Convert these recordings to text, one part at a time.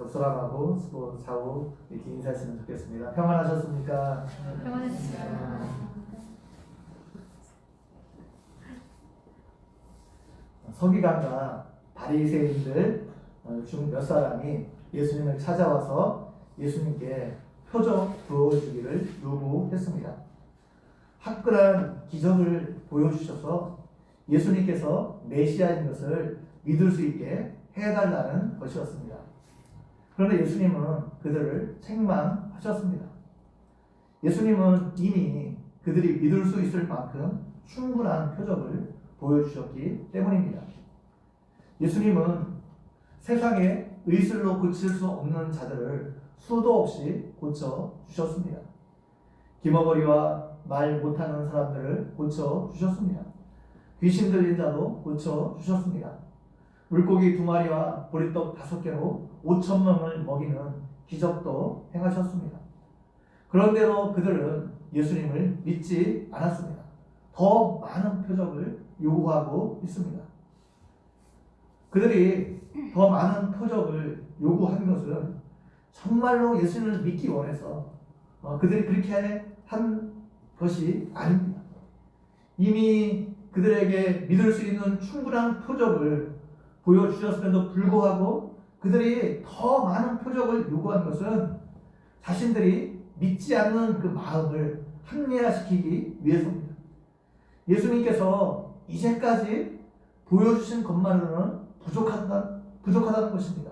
접수람하고 수고 좌우 이렇게 인사했으면 좋겠습니다. 평안하셨습니까? 평안했습니다. 서기관과 바리새인들 중 몇 사람이 예수님을 찾아와서 예수님께 표적 부어주기를 요구했습니다. 화끈한 기적을 보여주셔서 예수님께서 메시아인 것을 믿을 수 있게 해달라는 것이었습니다. 그런데 예수님은 그들을 책망하셨습니다. 예수님은 이미 그들이 믿을 수 있을 만큼 충분한 표적을 보여주셨기 때문입니다. 예수님은 세상에 의술로 고칠 수 없는 자들을 수도 없이 고쳐주셨습니다. 기머거리와 말 못하는 사람들을 고쳐주셨습니다. 귀신 들린 자도 고쳐주셨습니다. 물고기 2마리와 보리떡 5개로 5,000명을 먹이는 기적도 행하셨습니다. 그런데도 그들은 예수님을 믿지 않았습니다. 더 많은 표적을 요구하고 있습니다. 그들이 더 많은 표적을 요구한 것은 정말로 예수님을 믿기 원해서 그들이 그렇게 한 것이 아닙니다. 이미 그들에게 믿을 수 있는 충분한 표적을 보여주셨음에도 불구하고 그들이 더 많은 표적을 요구한 것은 자신들이 믿지 않는 그 마음을 합리화시키기 위해서입니다. 예수님께서 이제까지 보여주신 것만으로는 부족하다는 것입니다.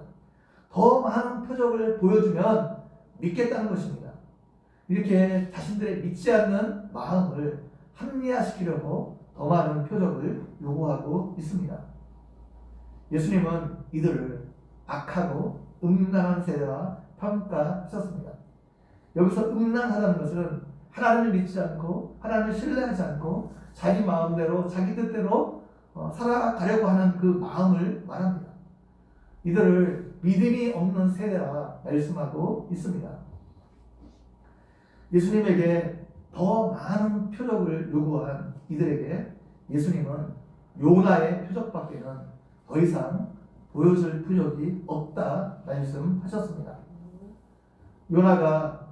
더 많은 표적을 보여주면 믿겠다는 것입니다. 이렇게 자신들의 믿지 않는 마음을 합리화시키려고 더 많은 표적을 요구하고 있습니다. 예수님은 이들을 악하고 음란한 세대라 평가하셨습니다. 여기서 음란하다는 것은 하나님을 믿지 않고 하나님을 신뢰하지 않고 자기 마음대로 자기 뜻대로 살아가려고 하는 그 마음을 말합니다. 이들을 믿음이 없는 세대라 말씀하고 있습니다. 예수님에게 더 많은 표적을 요구한 이들에게 예수님은 요나의 표적밖에는 더 이상 보여줄 표적이 없다 말씀하셨습니다. 요나가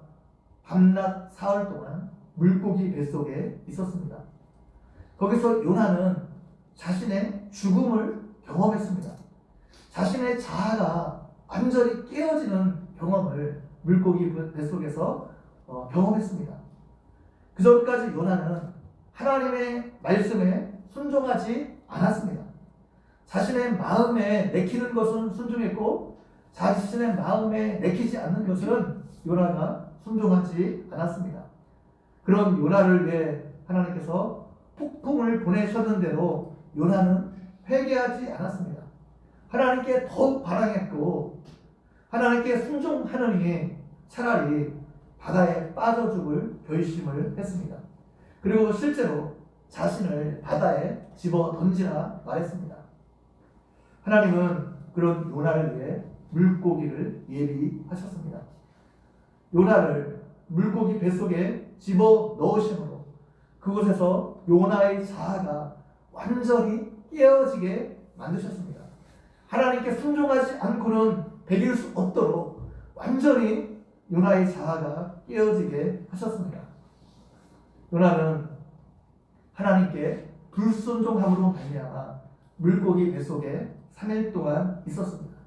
밤낮 사흘 동안 물고기 뱃속에 있었습니다. 거기서 요나는 자신의 죽음을 경험했습니다. 자신의 자아가 완전히 깨어지는 경험을 물고기 뱃속에서 경험했습니다. 그 전까지 요나는 하나님의 말씀에 순종하지 않았습니다. 자신의 마음에 내키는 것은 순종했고 자신의 마음에 내키지 않는 것은 요나가 순종하지 않았습니다. 그런 요나를 위해 하나님께서 폭풍을 보내셨는데도 요나는 회개하지 않았습니다. 하나님께 더욱 반항했고 하나님께 순종하느니 차라리 바다에 빠져 죽을 결심을 했습니다. 그리고 실제로 자신을 바다에 집어 던지라 말했습니다. 하나님은 그런 요나를 위해 물고기를 예비하셨습니다. 요나를 물고기 뱃속에 집어 넣으심으로 그곳에서 요나의 자아가 완전히 깨어지게 만드셨습니다. 하나님께 순종하지 않고는 베길 수 없도록 완전히 요나의 자아가 깨어지게 하셨습니다. 요나는 하나님께 불순종함으로 말미암아 물고기 뱃속에 3일 동안 있었습니다.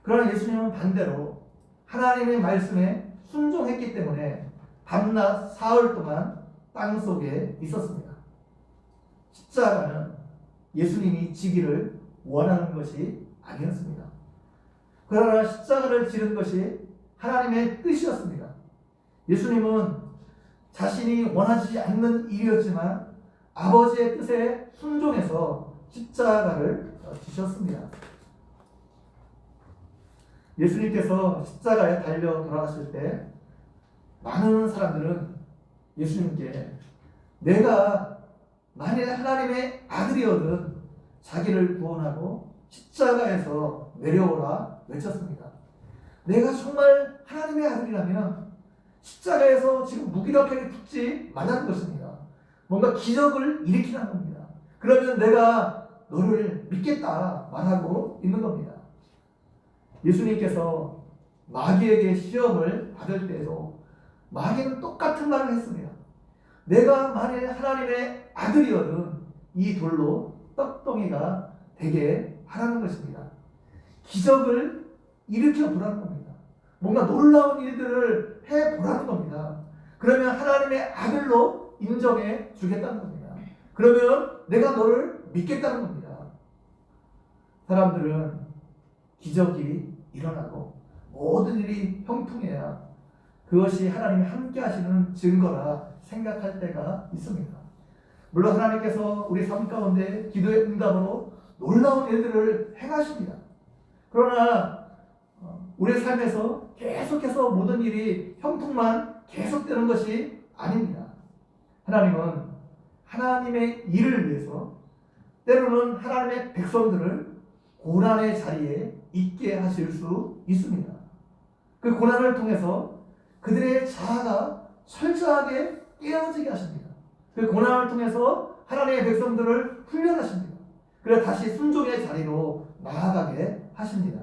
그러나 예수님은 반대로 하나님의 말씀에 순종했기 때문에 밤낮 사흘 동안 땅속에 있었습니다. 십자가는 예수님이 지기를 원하는 것이 아니었습니다. 그러나 십자가를 지는 것이 하나님의 뜻이었습니다. 예수님은 자신이 원하지 않는 일이었지만 아버지의 뜻에 순종해서 십자가를 지셨습니다. 예수님께서 십자가에 달려 돌아가실 때 많은 사람들은 예수님께 내가 만일 하나님의 아들이거든 자기를 구원하고 십자가에서 내려오라 외쳤습니다. 내가 정말 하나님의 아들이라면 십자가에서 지금 무기력하게 죽지 말라는 것입니다. 뭔가 기적을 일으키라는 겁니다. 그러면 내가 너를 믿겠다 말하고 있는 겁니다. 예수님께서 마귀에게 시험을 받을 때에도 마귀는 똑같은 말을 했습니다. 내가 만일 하나님의 아들이거든 이 돌로 떡덩이가 되게 하라는 것입니다. 기적을 일으켜 보라는 겁니다. 뭔가 놀라운 일들을 해 보라는 겁니다. 그러면 하나님의 아들로 인정해 주겠다는 겁니다. 그러면 내가 너를 믿겠다는 겁니다. 사람들은 기적이 일어나고 모든 일이 형통해야 그것이 하나님이 함께 하시는 증거라 생각할 때가 있습니다. 물론 하나님께서 우리 삶 가운데 기도의 응답으로 놀라운 일들을 행하십니다. 그러나 우리 삶에서 계속해서 모든 일이 형통만 계속되는 것이 아닙니다. 하나님은 하나님의 일을 위해서 때로는 하나님의 백성들을 고난의 자리에 있게 하실 수 있습니다. 그 고난을 통해서 그들의 자아가 철저하게 깨어지게 하십니다. 그 고난을 통해서 하나님의 백성들을 훈련하십니다. 그래서 다시 순종의 자리로 나아가게 하십니다.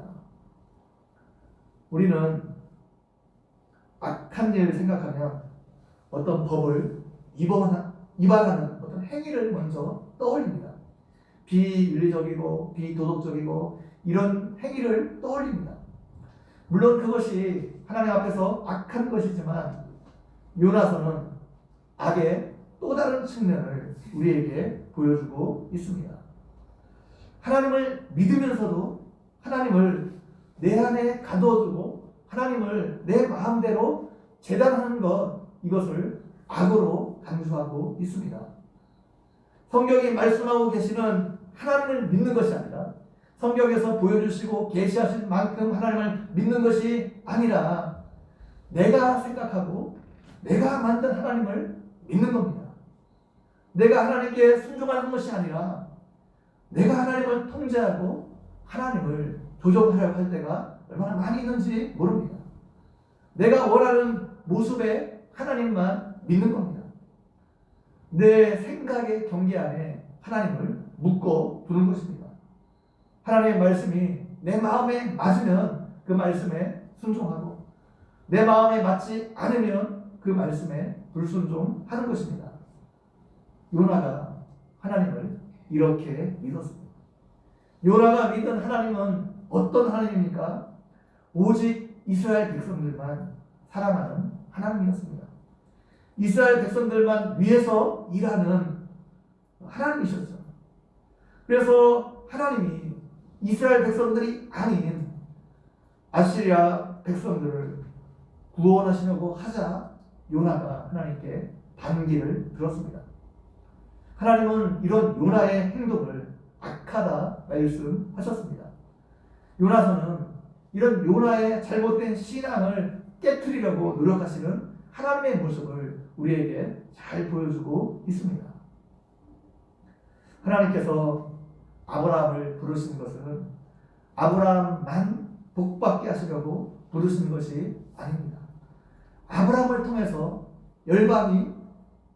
우리는 악한 일을 생각하면 어떤 법을 위반하는 어떤 행위를 먼저 떠올립니다. 비윤리적이고 비도덕적이고 이런 행위를 떠올립니다. 물론 그것이 하나님 앞에서 악한 것이지만 요나서는 악의 또 다른 측면을 우리에게 보여주고 있습니다. 하나님을 믿으면서도 하나님을 내 안에 가둬두고 하나님을 내 마음대로 재단하는 것, 이것을 악으로 간주하고 있습니다. 성경이 말씀하고 계시는 하나님을 믿는 것이 아니라 성경에서 보여주시고 계시하신 만큼 하나님을 믿는 것이 아니라 내가 생각하고 내가 만든 하나님을 믿는 겁니다. 내가 하나님께 순종하는 것이 아니라 내가 하나님을 통제하고 하나님을 조정하려고 할 때가 얼마나 많이 있는지 모릅니다. 내가 원하는 모습의 하나님만 믿는 겁니다. 내 생각의 경계 안에 하나님을 묶어 두는 것입니다. 하나님의 말씀이 내 마음에 맞으면 그 말씀에 순종하고 내 마음에 맞지 않으면 그 말씀에 불순종하는 것입니다. 요나가 하나님을 이렇게 믿었습니다. 요나가 믿은 하나님은 어떤 하나님입니까? 오직 이스라엘 백성들만 사랑하는 하나님이었습니다. 이스라엘 백성들만 위해서 일하는 하나님이셨죠. 그래서 하나님이 이스라엘 백성들이 아닌 아시리아 백성들을 구원하시려고 하자 요나가 하나님께 반기를 들었습니다. 하나님은 이런 요나의 행동을 악하다 말씀하셨습니다. 요나서는 이런 요나의 잘못된 신앙을 깨트리려고 노력하시는 하나님의 모습을 우리에게 잘 보여주고 있습니다. 하나님께서 아브라함을 부르신 것은 아브라함만 복받게 하시려고 부르신 것이 아닙니다. 아브라함을 통해서 열방이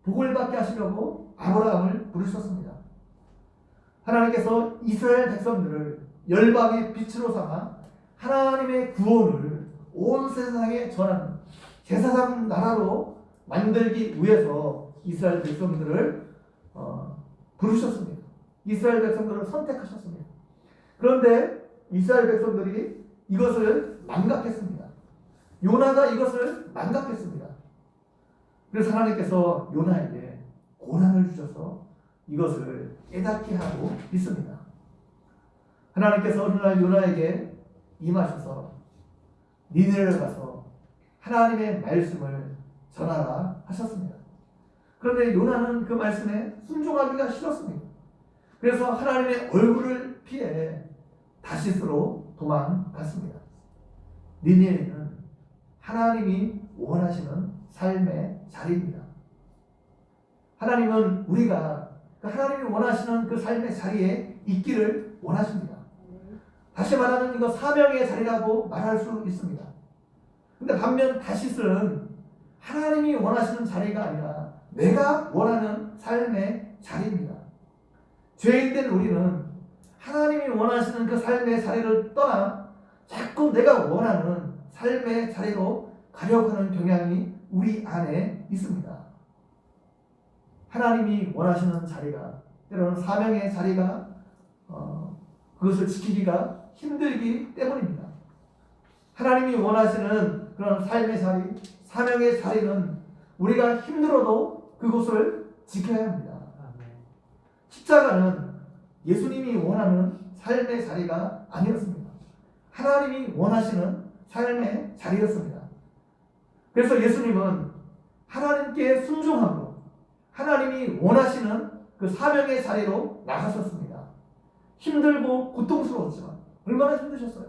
복을 받게 하시려고 아브라함을 부르셨습니다. 하나님께서 이스라엘 백성들을 열방의 빛으로 삼아 하나님의 구원을 온 세상에 전하는 제사장 나라로 만들기 위해서 이스라엘 백성들을 부르셨습니다. 이스라엘 백성들을 선택하셨습니다. 그런데 이스라엘 백성들이 이것을 망각했습니다. 요나가 이것을 망각했습니다. 그래서 하나님께서 요나에게 고난을 주셔서 이것을 깨닫게 하고 있습니다. 하나님께서 어느 날 요나에게 임하셔서 니느웨를 가서 하나님의 말씀을 전하라 하셨습니다. 그런데 요나는 그 말씀에 순종하기가 싫었습니다. 그래서 하나님의 얼굴을 피해 다시스로 도망갔습니다. 니느웨는 하나님이 원하시는 삶의 자리입니다. 하나님은 우리가 하나님이 원하시는 그 삶의 자리에 있기를 원하십니다. 다시 말하면 이거 사명의 자리라고 말할 수 있습니다. 근데 반면 다시스는 하나님이 원하시는 자리가 아니라 내가 원하는 삶의 자리입니다. 죄인된 우리는 하나님이 원하시는 그 삶의 자리를 떠나 자꾸 자꾸 내가 원하는 삶의 자리로 가려고 하는 경향이 우리 안에 있습니다. 하나님이 원하시는 자리가 때로는 사명의 자리가 그것을 지키기가 힘들기 때문입니다. 하나님이 원하시는 그런 삶의 자리, 사명의 자리는 우리가 힘들어도 그것을 지켜야 합니다. 십자가는 예수님이 원하는 삶의 자리가 아니었습니다. 하나님이 원하시는 삶의 자리였습니다. 그래서 예수님은 하나님께 순종함으로 하나님이 원하시는 그 사명의 자리로 나가셨습니다. 힘들고 고통스러웠지만 얼마나 힘드셨어요.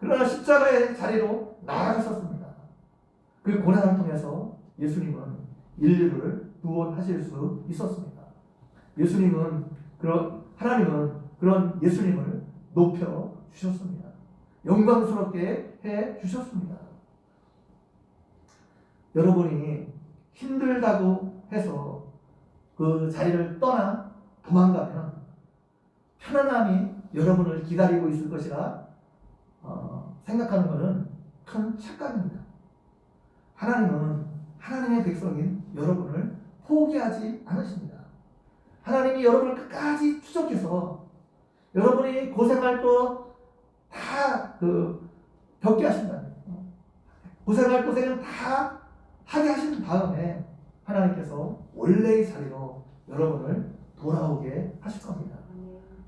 그러나 십자가의 자리로 나아가셨습니다. 그 고난을 통해서 예수님은 인류를 구원하실 수 있었습니다. 하나님은 그런 예수님을 높여 주셨습니다. 영광스럽게 해 주셨습니다. 여러분이 힘들다고 해서 그 자리를 떠나 도망가면 편안함이 여러분을 기다리고 있을 것이라 생각하는 것은 큰 착각입니다. 하나님은 하나님의 백성인 여러분을 포기하지 않으십니다. 하나님이 여러분을 끝까지 추적해서 여러분이 고생할 거 다 겪게 하신다. 고생할 고생은 다 하게 하신 다음에 하나님께서 원래의 자리로 여러분을 돌아오게 하실 겁니다.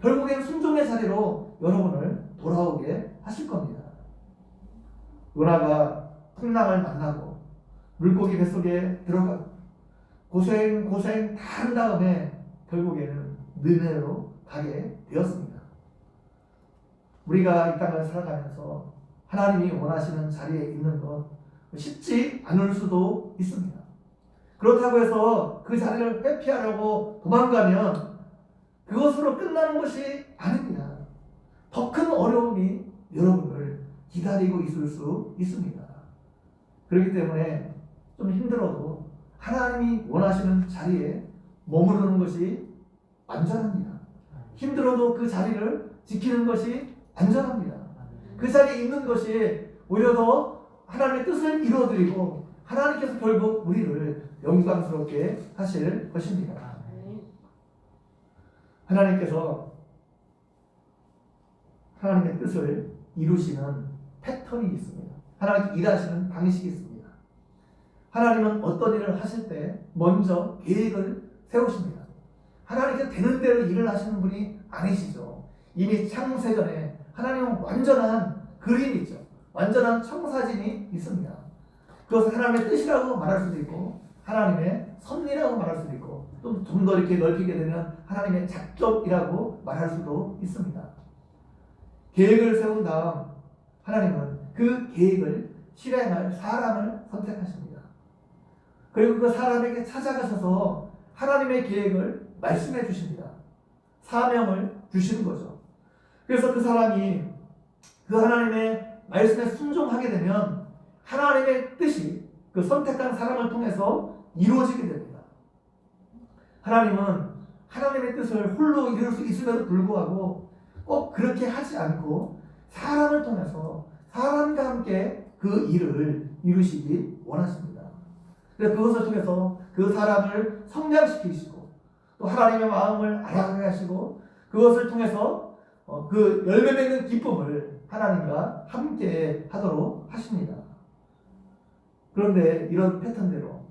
결국엔 순종의 자리로 여러분을 돌아오게 하실 겁니다. 요나가 풍랑을 만나고 물고기 뱃속에 들어가고 고생 다 한 다음에 결국에는 느네로 가게 되었습니다. 우리가 이 땅을 살아가면서 하나님이 원하시는 자리에 있는 것 쉽지 않을 수도 있습니다. 그렇다고 해서 그 자리를 회피하려고 도망가면 그것으로 끝나는 것이 아닙니다. 더 큰 어려움이 여러분을 기다리고 있을 수 있습니다. 그렇기 때문에 좀 힘들어도 하나님이 원하시는 자리에 머무르는 것이 안전합니다. 힘들어도 그 자리를 지키는 것이 안전합니다. 그 자리에 있는 것이 오히려 더 하나님의 뜻을 이루어드리고 하나님께서 결국 우리를 영광스럽게 하실 것입니다. 하나님께서 하나님의 뜻을 이루시는 패턴이 있습니다. 하나님께 일하시는 방식이 있습니다. 하나님은 어떤 일을 하실 때 먼저 계획을 세우십니다. 하나님께서 되는 대로 일을 하시는 분이 아니시죠. 이미 창세전에 하나님은 완전한 그림이 있죠. 완전한 청사진이 있습니다. 그것을 하나님의 뜻이라고 말할 수도 있고 하나님의 섭리라고 말할 수도 있고 좀 더 이렇게 넓히게 되면 하나님의 작정이라고 말할 수도 있습니다. 계획을 세운 다음 하나님은 그 계획을 실행할 사람을 선택하십니다. 그리고 그 사람에게 찾아가셔서 하나님의 계획을 말씀해 주십니다. 사명을 주시는 거죠. 그래서 그 사람이 그 하나님의 말씀에 순종하게 되면 하나님의 뜻이 그 선택한 사람을 통해서 이루어지게 됩니다. 하나님은 하나님의 뜻을 홀로 이룰 수 있음에도 불구하고 꼭 그렇게 하지 않고 사람을 통해서 사람과 함께 그 일을 이루시기 원하십니다. 그래서 그것을 통해서 그 사람을 성장시키시고 또 하나님의 마음을 알아가게 하시고 그것을 통해서 그 열매 맺는 기쁨을 하나님과 함께 하도록 하십니다. 그런데 이런 패턴대로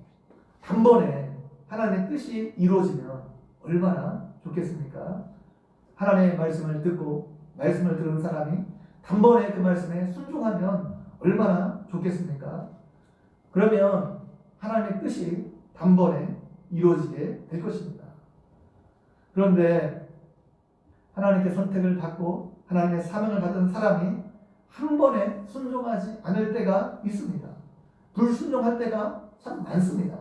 단번에 하나님의 뜻이 이루어지면 얼마나 좋겠습니까? 하나님의 말씀을 듣고 말씀을 들은 사람이 단번에 그 말씀에 순종하면 얼마나 좋겠습니까? 그러면 하나님의 뜻이 단번에 이루어지게 될 것입니다. 그런데 하나님께 선택을 받고 하나님의 사명을 받은 사람이 한 번에 순종하지 않을 때가 있습니다. 불순종할 때가 참 많습니다.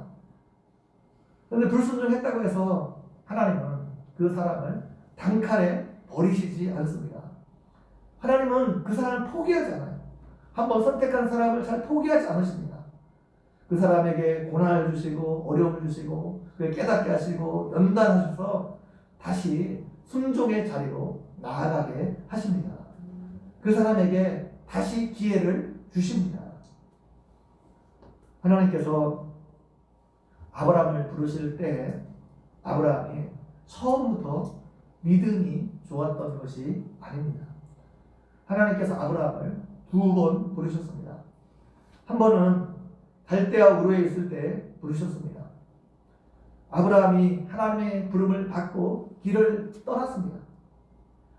그런데 불순종했다고 해서 하나님은 그 사람을 단칼에 버리시지 않습니다. 하나님은 그 사람을 포기하지 않아요. 한번 선택한 사람을 잘 포기하지 않으십니다. 그 사람에게 고난을 주시고 어려움을 주시고 깨닫게 하시고 연단하셔서 다시 순종의 자리로 나아가게 하십니다. 그 사람에게 다시 기회를 주십니다. 하나님께서 아브라함을 부르실 때 아브라함이 처음부터 믿음이 좋았던 것이 아닙니다. 하나님께서 아브라함을 2번 부르셨습니다. 한 번은 갈대아 우르에 있을 때 부르셨습니다. 아브라함이 하나님의 부름을 받고 길을 떠났습니다.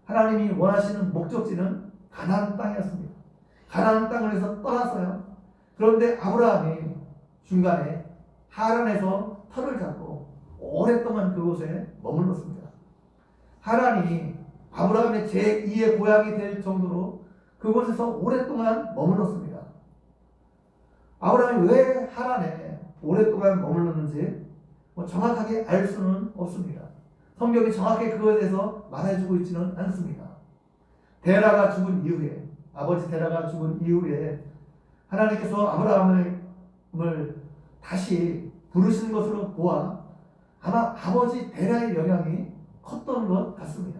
하나님이 원하시는 목적지는 가나안 땅이었습니다. 가나안 땅에서 떠났어요. 그런데 아브라함이 중간에 하란에서 터를 잡고 오랫동안 그곳에 머물렀습니다. 하란이 아브라함의 제2의 고향이 될 정도로 그곳에서 오랫동안 머물렀습니다. 아브라함이 왜 하란에 오랫동안 머물렀는지 정확하게 알 수는 없습니다. 성경이 정확히 그것에 대해서 말해주고 있지는 않습니다. 데라가 죽은 이후에, 아버지 데라가 죽은 이후에 하나님께서 아브라함을 다시 부르신 것으로 보아 아마 아버지 데라의 영향이 컸던 것 같습니다.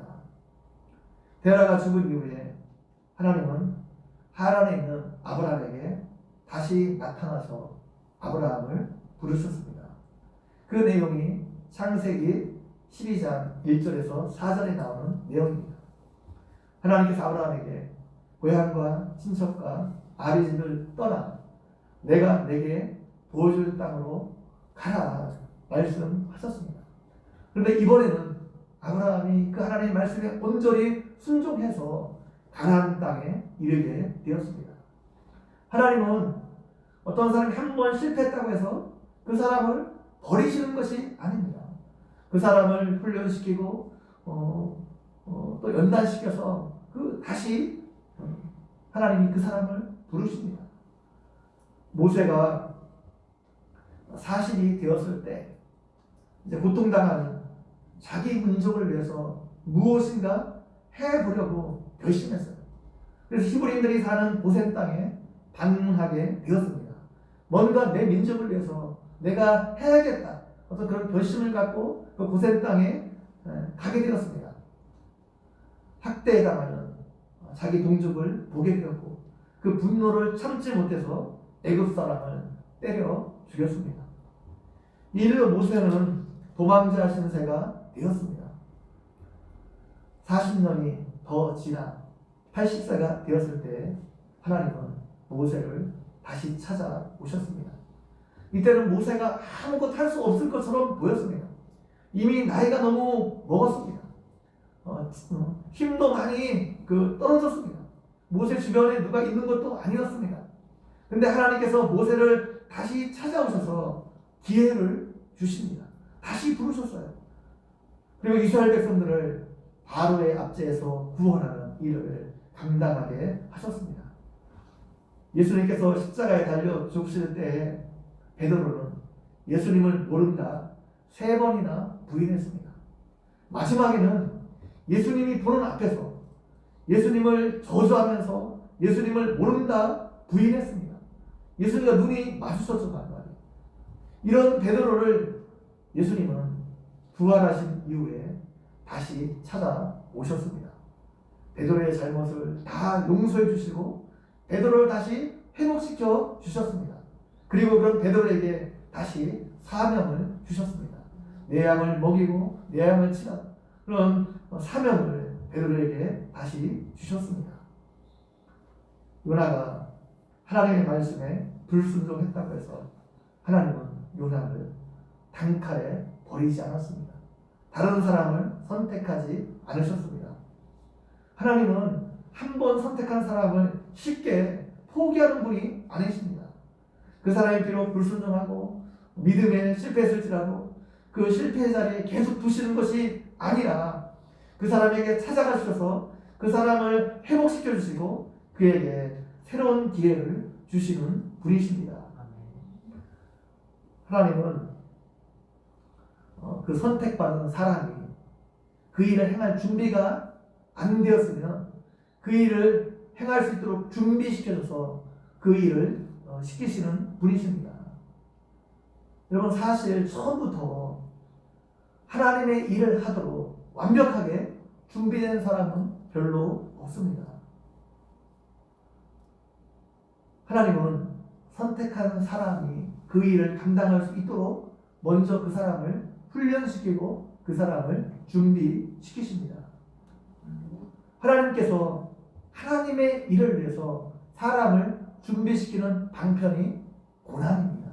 데라가 죽은 이후에 하나님은 하란에 있는 아브라함에게 다시 나타나서 아브라함을 부르셨습니다. 그 내용이 창세기 12장 1절에서 4절에 나오는 내용입니다. 하나님께서 아브라함에게 고향과 친척과 아비집을 떠나 내가 내게 보여줄 땅으로 가라 말씀하셨습니다. 그런데 이번에는 아브라함이 그 하나님의 말씀에 온전히 순종해서 가나안 땅에 이르게 되었습니다. 하나님은 어떤 사람이 한 번 실패했다고 해서 그 사람을 버리시는 것이 아닙니다. 그 사람을 훈련시키고 또 연단시켜서 다시 하나님이 그 사람을 부르십니다. 모세가 40이 되었을 때 이제 고통당하는 자기 민족을 위해서 무엇인가 해보려고 결심했어요. 그래서 히브리인들이 사는 고센 땅에 방문하게 되었습니다. 뭔가 내 민족을 위해서 내가 해야겠다. 어떤 그런 결심을 갖고 그 고센 땅에 가게 되었습니다. 학대당하는 자기 동족을 보게 되었고 그 분노를 참지 못해서 애굽 사람을 때려 죽였습니다. 이를 모세는 도망자 신세가 되었습니다. 40년이 더 지나 80세가 되었을 때 하나님은 모세를 다시 찾아오셨습니다. 이때는 모세가 아무것도 할 수 없을 것처럼 보였습니다. 이미 나이가 너무 먹었습니다. 힘도 많이 떨어졌습니다. 모세 주변에 누가 있는 것도 아니었습니다. 근데 하나님께서 모세를 다시 찾아오셔서 기회를 주십니다. 다시 부르셨어요. 그리고 이스라엘 백성들을 바로의 압제에서 구원하는 일을 감당하게 하셨습니다. 예수님께서 십자가에 달려 죽으실 때 베드로는 예수님을 모른다 3번이나 부인했습니다. 마지막에는 예수님이 보는 앞에서 예수님을 저주하면서 예수님을 모른다 부인했습니다. 예수님과 눈이 마주쳤죠. 이런 베드로를 예수님은 부활하신 이후에 다시 찾아오셨습니다. 베드로의 잘못을 다 용서해 주시고 베드로를 다시 회복시켜 주셨습니다. 그리고 그런 베드로에게 다시 사명을 주셨습니다. 내 양을 먹이고 내 양을 치라. 그런 사명을 베드로에게 다시 주셨습니다. 요나가 하나님의 말씀에 불순종했다고 해서 하나님은 요나를 단칼에 버리지 않았습니다. 다른 사람을 선택하지 않으셨습니다. 하나님은 한 번 선택한 사람을 쉽게 포기하는 분이 아니십니다. 그 사람이 비록 불순종하고 믿음에 실패했을지라도 그 실패의 자리에 계속 두시는 것이 아니라 그 사람에게 찾아가셔서 그 사람을 회복시켜 주시고 그에게 새로운 기회를 주시는 분이십니다. 하나님은 그 선택받은 사람이 그 일을 행할 준비가 안 되었으면 그 일을 행할 수 있도록 준비시켜줘서 그 일을 시키시는 분이십니다. 여러분, 사실 처음부터 하나님의 일을 하도록 완벽하게 준비된 사람은 별로 없습니다. 하나님은 선택한 사람이 그 일을 감당할 수 있도록 먼저 그 사람을 훈련시키고 그 사람을 준비시키십니다. 하나님께서 하나님의 일을 위해서 사람을 준비시키는 방편이 고난입니다.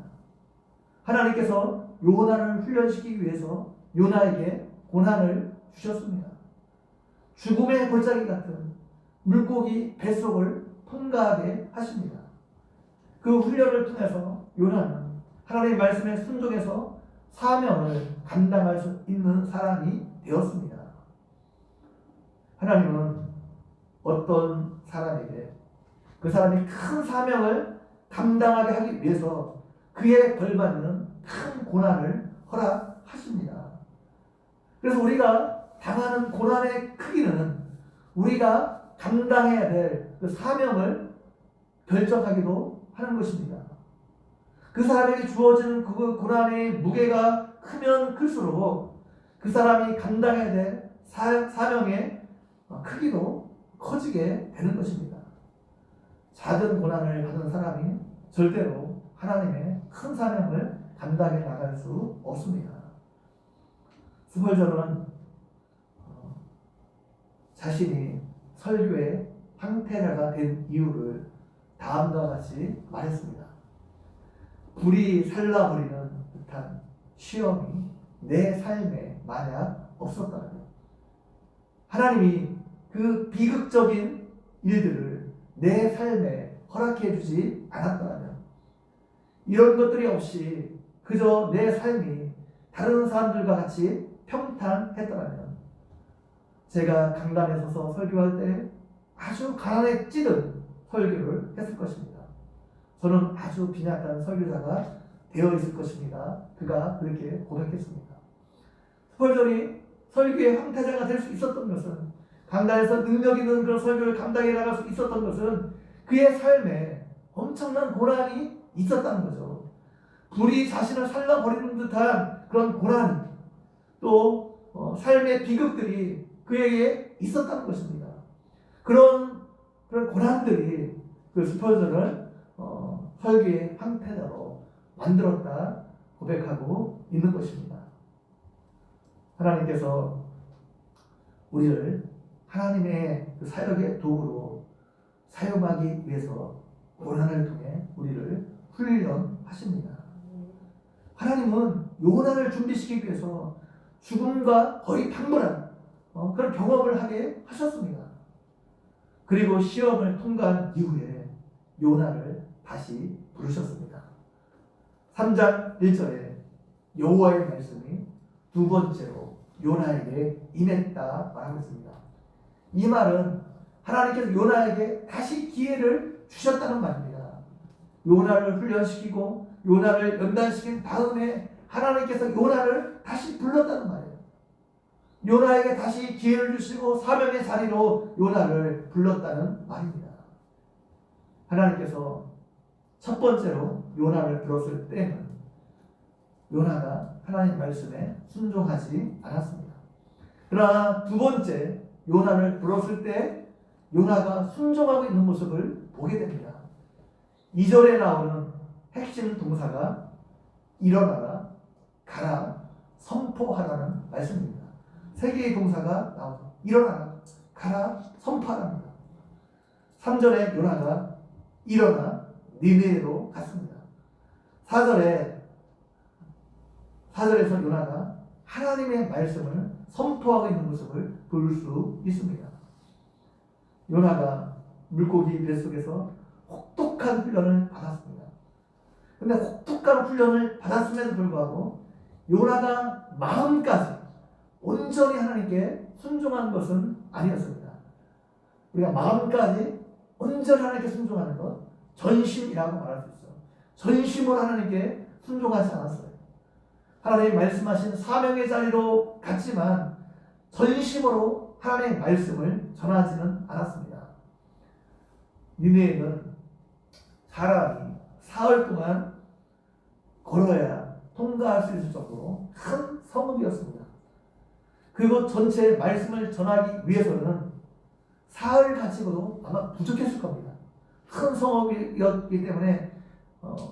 하나님께서 요나를 훈련시키기 위해서 요나에게 고난을 주셨습니다. 죽음의 골짜기 같은 물고기 뱃속을 통과하게 하십니다. 그 훈련을 통해서 요나는 하나님의 말씀에 순종해서 사명을 감당할 수 있는 사람이 되었습니다. 하나님은 어떤 사람에게 그 사람이 큰 사명을 감당하게 하기 위해서 그에 걸맞는 큰 고난을 허락하십니다. 그래서 우리가 당하는 고난의 크기는 우리가 감당해야 될 그 사명을 결정하기도 하는 것입니다. 그 사람에게 주어지는 그 고난의 무게가 크면 클수록 그 사람이 감당해야 될 사명의 크기도 커지게 되는 것입니다. 작은 고난을 받은 사람이 절대로 하나님의 큰 사명을 감당해 나갈 수 없습니다. 스펄전은 자신이 설교의 황태자가 된 이유를 다음과 같이 말했습니다. 불이 살라버리는 듯한 시험이 내 삶에 만약 없었다면, 하나님이 그 비극적인 일들을 내 삶에 허락해 주지 않았다면, 이런 것들이 없이 그저 내 삶이 다른 사람들과 같이 평탄했더라면, 제가 강단에 서서 설교할 때 아주 가난에 찌든 설교를 했을 것입니다. 저는 아주 빈약한 설교자가 되어 있을 것입니다. 그가 그렇게 고백했습니다. 스펄전이 설교의 황태자가 될 수 있었던 것은, 강단에서 능력 있는 그런 설교를 감당해 나갈 수 있었던 것은 그의 삶에 엄청난 고난이 있었다는 거죠. 불이 자신을 살라버리는 듯한 그런 고난, 또 삶의 비극들이 그에게 있었다는 것입니다. 그런 고난들이 그 스펄전을 설교의 황태자로 만들었다 고백하고 있는 것입니다. 하나님께서 우리를 하나님의 그 사역의 도구로 사용하기 위해서 고난을 통해 우리를 훈련하십니다. 하나님은 요나를 준비시키기 위해서 죽음과 거의 당분한 그런 경험을 하게 하셨습니다. 그리고 시험을 통과한 이후에 요나를 다시 부르셨습니다. 3장 1절에 여호와의 말씀이 두 번째로 요나에게 임했다 말하고 있습니다. 이 말은 하나님께서 요나에게 다시 기회를 주셨다는 말입니다. 요나를 훈련시키고 요나를 연단시킨 다음에 하나님께서 요나를 다시 불렀다는 말이에요. 요나에게 다시 기회를 주시고 사명의 자리로 요나를 불렀다는 말입니다. 하나님께서 첫 번째로 요나를 불렀을 때는 요나가 하나님 말씀에 순종하지 않았습니다. 그러나 두 번째 요나를 불렀을 때 요나가 순종하고 있는 모습을 보게 됩니다. 2절에 나오는 핵심 동사가 일어나라, 가라, 선포하라는 말씀입니다. 세 개의 동사가 나오죠. 일어나라, 가라, 선포하랍니다. 3절에 요나가 일어나 니느웨로 갔습니다. 4절에서 요나가 하나님의 말씀을 선포하고 있는 모습을 볼 수 있습니다. 요나가 물고기 뱃속에서 혹독한 훈련을 받았습니다. 근데 혹독한 훈련을 받았음에도 불구하고 요나가 마음까지 온전히 하나님께 순종한 것은 아니었습니다. 우리가 마음까지 온전히 하나님께 순종하는 것, 전심이라고 말할 수 있어요. 전심으로 하나님께 순종하지 않았어요. 하나님이 말씀하신 사명의 자리로 갔지만 전심으로 하나님의 말씀을 전하지는 않았습니다. 니느웨는 사람이 사흘 동안 걸어야 통과할 수 있을 정도로 큰 성읍이었습니다. 그곳 전체의 말씀을 전하기 위해서는 사흘 가지고도 아마 부족했을 겁니다. 큰 성업이었기 때문에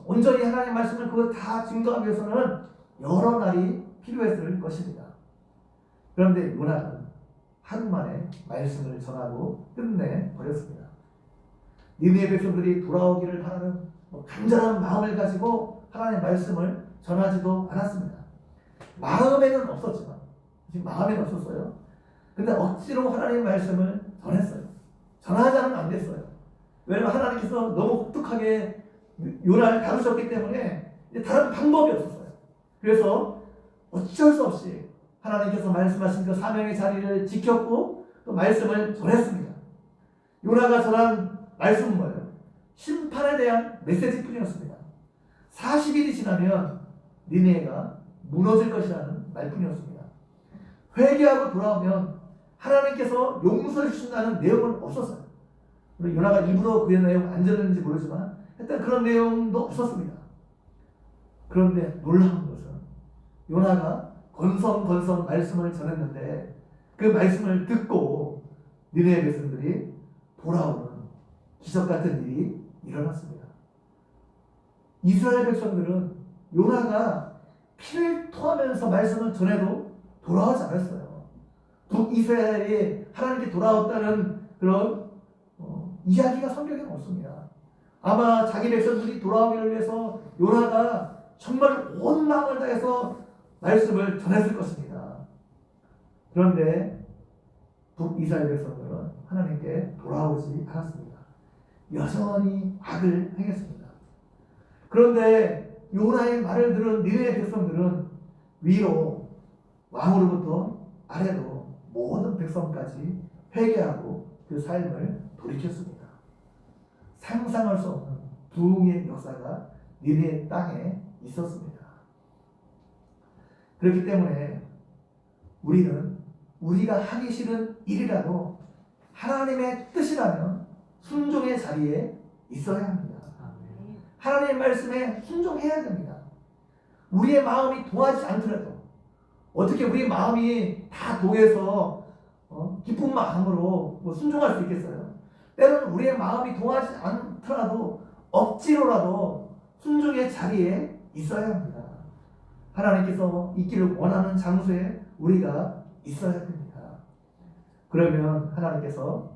온전히 하나님의 말씀을 그걸 다 증거하기 위해서는 여러 날이 필요했을 것입니다. 그런데 요나는 하루 만에 말씀을 전하고 끝내버렸습니다. 니느웨 백성들이 돌아오기를 바라는 간절한 마음을 가지고 하나님의 말씀을 전하지도 않았습니다. 마음에는 없었지만, 지금 마음에는 없었어요. 근데 억지로 하나님의 말씀을 전했어요. 전하자는 안 됐어요. 왜냐면 하나님께서 너무 혹독하게 요나를 다루셨기 때문에 이제 다른 방법이 없었어요. 그래서 어쩔 수 없이 하나님께서 말씀하신 그 사명의 자리를 지켰고 또 말씀을 전했습니다. 요나가 전한 말씀은 뭐예요? 심판에 대한 메시지뿐이었습니다. 40일이 지나면 니느웨가 무너질 것이라는 말뿐이었습니다. 회개하고 돌아오면 하나님께서 용서해 주신다는 내용은 없었어요. 요나가 일부러 그 내용 안 전했는지 모르지만 일단 그런 내용도 없었습니다. 그런데 놀라운 것은 요나가 건성건성 말씀을 전했는데 그 말씀을 듣고 니느웨 백성들이 돌아오는 기적 같은 일이 일어났습니다. 이스라엘 백성들은 요나가 피를 토하면서 말씀을 전해도 돌아오지 않았어요. 북이스라엘이 하나님께 돌아왔다는 그런 이야기가 성경에는 없습니다. 아마 자기 백성들이 돌아오기를 위해서 요나가 정말 온 마음을 다해서 말씀을 전했을 것입니다. 그런데 북이스라엘 백성들은 하나님께 돌아오지 않았습니다. 여전히 악을 행했습니다. 그런데 요나의 말을 들은 니느웨 백성들은 위로 왕으로부터 아래로 모든 백성까지 회개하고 그 삶을 돌이켰습니다. 상상할 수 없는 부흥의 역사가 니느웨 땅에 있었습니다. 그렇기 때문에 우리는 우리가 하기 싫은 일이라도 하나님의 뜻이라면 순종의 자리에 있어야 합니다. 하나님의 말씀에 순종해야 됩니다. 우리의 마음이 동하지 않더라도 어떻게 우리 마음이 다 동해서 기쁜 마음으로 순종할 수 있겠어요? 때로는 우리의 마음이 동하지 않더라도 억지로라도 순종의 자리에 있어야 합니다. 하나님께서 있기를 원하는 장소에 우리가 있어야 됩니다. 그러면 하나님께서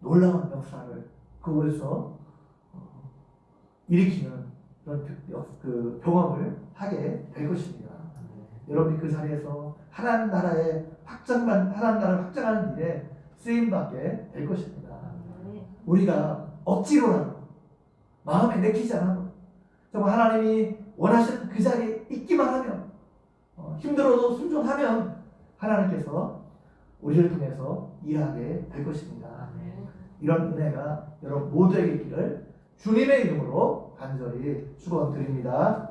놀라운 역사를 그곳에서 일으키는 그런 그 경험을 하게 될 것입니다. 여러분이 그 자리에서 하나님 나라를 확장하는 일에 쓰임받게 될 것입니다. 우리가 억지로라도 마음에 내키지 않아도 정말 하나님이 원하시는 그 자리에 있기만 하면 힘들어도 순종하면 하나님께서 우리를 통해서 일하게 될 것입니다. 이런 은혜가 여러분 모두에게 있기를 주님의 이름으로 간절히 축원드립니다.